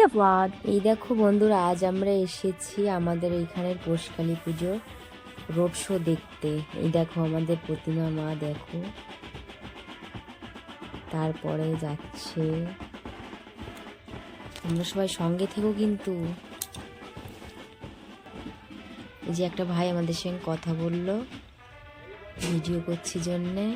Sophia Vlog. এই দেখো বন্ধুরা, আজ আমরা এসেছি আমাদের এইখানের পৌষকালী পুজোর রোড শো দেখতে। এই দেখো আমাদের প্রতিমা মা, দেখো তারপরে যাচ্ছে। তোমরা সবাই সঙ্গে থেকো কিন্তু। এই যে একটা ভাই আমাদের সঙ্গে কথা বললো, ভিডিও করছি জন্যে।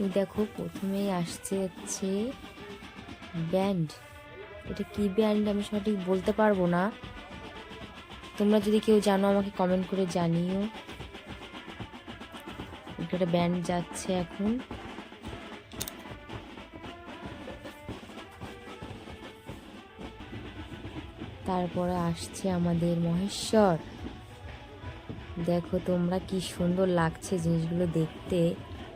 এই দেখো প্রথমেই আসছে হচ্ছে ব্যান্ড। এটা কি ব্যান্ড আমি সঠিক বলতে পারবো না, তোমরা যদি কেউ জানো আমাকে কমেন্ট করে জানিও। একটা ব্যান্ড যাচ্ছে এখন। তারপরে আসছে আমাদের মহেশ্বর। দেখো তোমরা কি সুন্দর লাগছে জিনিসগুলো দেখতে,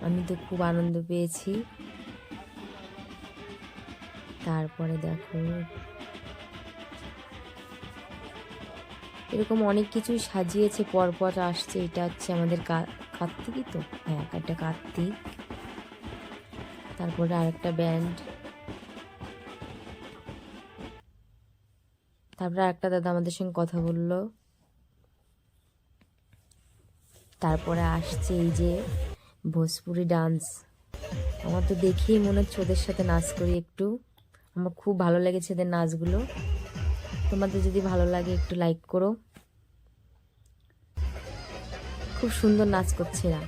আমি তো খুব আনন্দ পেয়েছি। তারপরে দেখো এরকম অনেক কিছুই সাজিয়েছে, পরপর আসছে। এটা হচ্ছে আমাদের কার্তিকই তো, হ্যাঁ এটা কার্তিক। তারপরে আরেকটা ব্যান্ড, তারপরে আরেকটা দাদা আমাদের সঙ্গে কথা বললো। তারপরে আসছে এই যে ভোজপুরি ডান্স। আমার তো দেখেই মনে হচ্ছে ওদের সাথে নাচ করি একটু। আমার খুব ভালো লেগেছে এদের নাচগুলো। তোমাদের যদি ভালো লাগে একটু লাইক করো। খুব সুন্দর নাচ করছে এরা,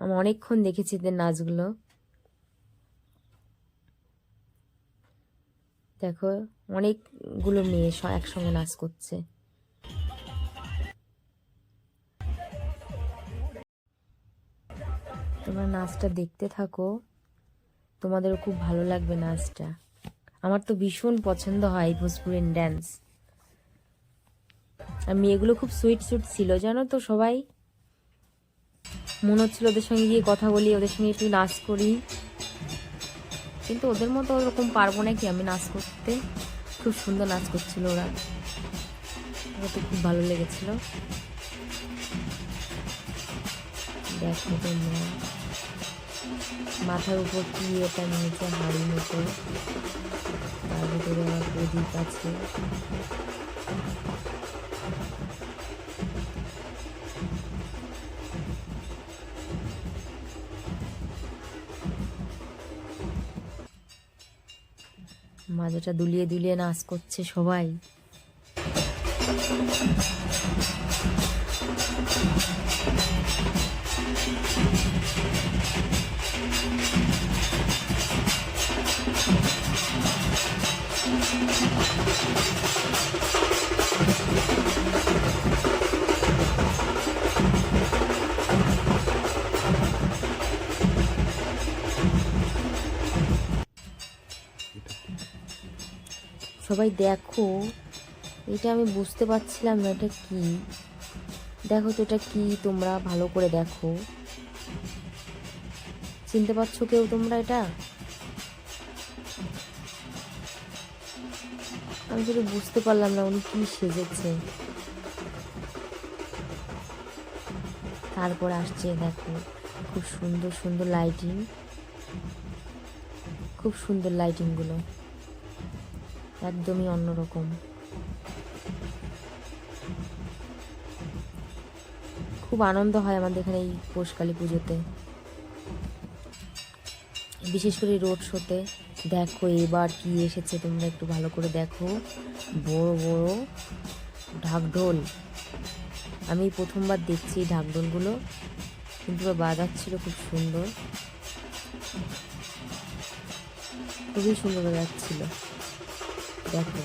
আমি অনেকক্ষণ দেখেছি এদের নাচগুলো। দেখো অনেকগুলো মেয়ে একসঙ্গে নাচ করছে। তোমরা নাচটা দেখতে থাকো, তোমাদেরও খুব ভালো লাগবে নাচটা। আমার তো ভীষণ পছন্দ হয় ভোজপুরি ড্যান্স। আর মেয়েগুলো খুব সুইট সুইট ছিল জানো তো সবাই। মনে হচ্ছিল ওদের সঙ্গে গিয়ে কথা বলি, ওদের সঙ্গে একটু নাচ করি, কিন্তু ওদের মতো ওরকম পারবো নাকি আমি নাচ করতে। খুব সুন্দর নাচ করছিল ওরা, ওরা তো খুব ভালো লেগেছিল। দেখো তোমরা মাথার উপর কি এটা নিয়েছে, হাড়ি মতো, তার ভিতরে আমার প্রদীপ আছে। মাজাটা দুলিয়ে দুলিয়ে নাচ করছে সবাই। সবাই দেখো, এটা আমি বুঝতে পারছিলাম না এটা কি। দেখো তো এটা কি, তোমরা ভালো করে দেখো। চিনতে পারছো কেউ তোমরা এটা? আমি শুধু বুঝতে পারলাম না উনি কি সেজেছে। তারপর আসছে দেখো খুব সুন্দর সুন্দর লাইটিং, খুব সুন্দর লাইটিং গুলো, একদমই অন্যরকম। খুব আনন্দ হয় আমাদের এখানে এই পৌষকালী পুজোতে, বিশেষ করে রোড শোতে। দেখো এবার কি এসেছে তোমরা একটু ভালো করে দেখো, বড় বড় ঢাকঢোল। আমি প্রথমবার দেখছি ঢাকঢোলগুলো, কিন্তু বাজাচ্ছিল খুব সুন্দর, খুবই সুন্দর বাজাচ্ছিল। দেখো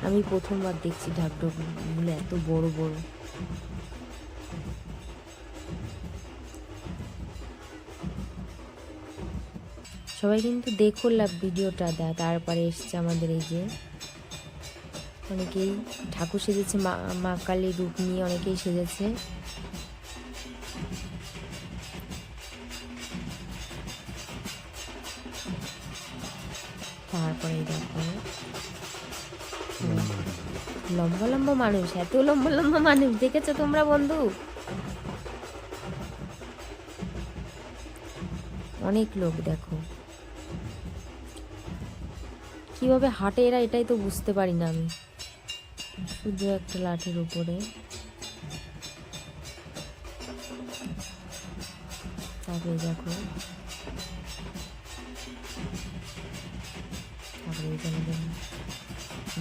আমি প্রথমবার দেখছি ঢাকঢোলগুলো এত বড় বড়। সবাই কিন্তু দেখো ভিডিওটা দেয়। তারপরে এসছে আমাদের এই যে অনেকেই ঠাকুর সেজেছে, মা কালীর রূপ নিয়ে অনেকেই সেজেছে। তারপরে দেখো লম্বা লম্বা মানুষ, এত লম্বা লম্বা মানুষ দেখেছো তোমরা বন্ধু? অনেক লোক দেখো কিভাবে হাঁটে এরা, এটাই তো বুঝতে পারি না আমি। শুধু একটা লাঠির উপরে, তারপরে দেখো তারপরে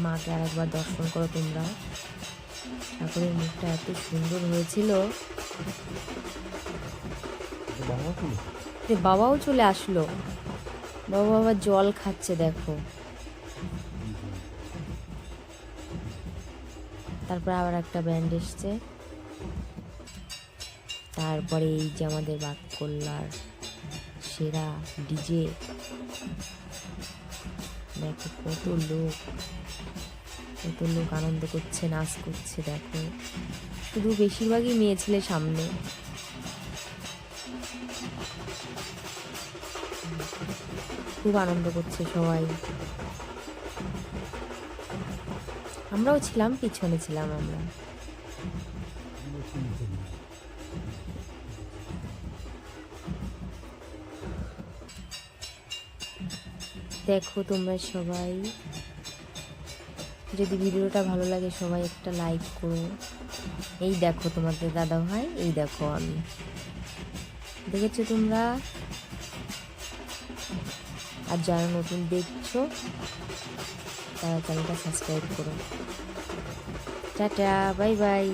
মাকে আর একবার দর্শন করো তোমরা। ঠাকুরের মুখটা এত সুন্দর হয়েছিল। বাবাও চলে আসলো, বাবা আবার জল খাচ্ছে দেখো। তারপর আবার একটা ব্যান্ড এসছে। তারপরে এই যে আমাদের বাককল্যার সেরা ডিজে, দেখো কত লোক আনন্দ করছে, নাচ করছে দেখো। শুধু বেশিরভাগই মেয়ে ছেলে সামনে। খুব আনন্দ করছে সবাই। আমরাও ছিলাম, পিছনে ছিলাম আমরা। দেখো তোমরা সবাই, যদি ভিডিওটা ভালো লাগে সবাই একটা লাইক করো। এই দেখো তোমাদের দাদা ভাই, এই দেখো আমি, দেখেছো তোমরা? আর যারা নতুন দেখছো তারা চ্যানেলটা সাবস্ক্রাইব করো। Tata, bye bye.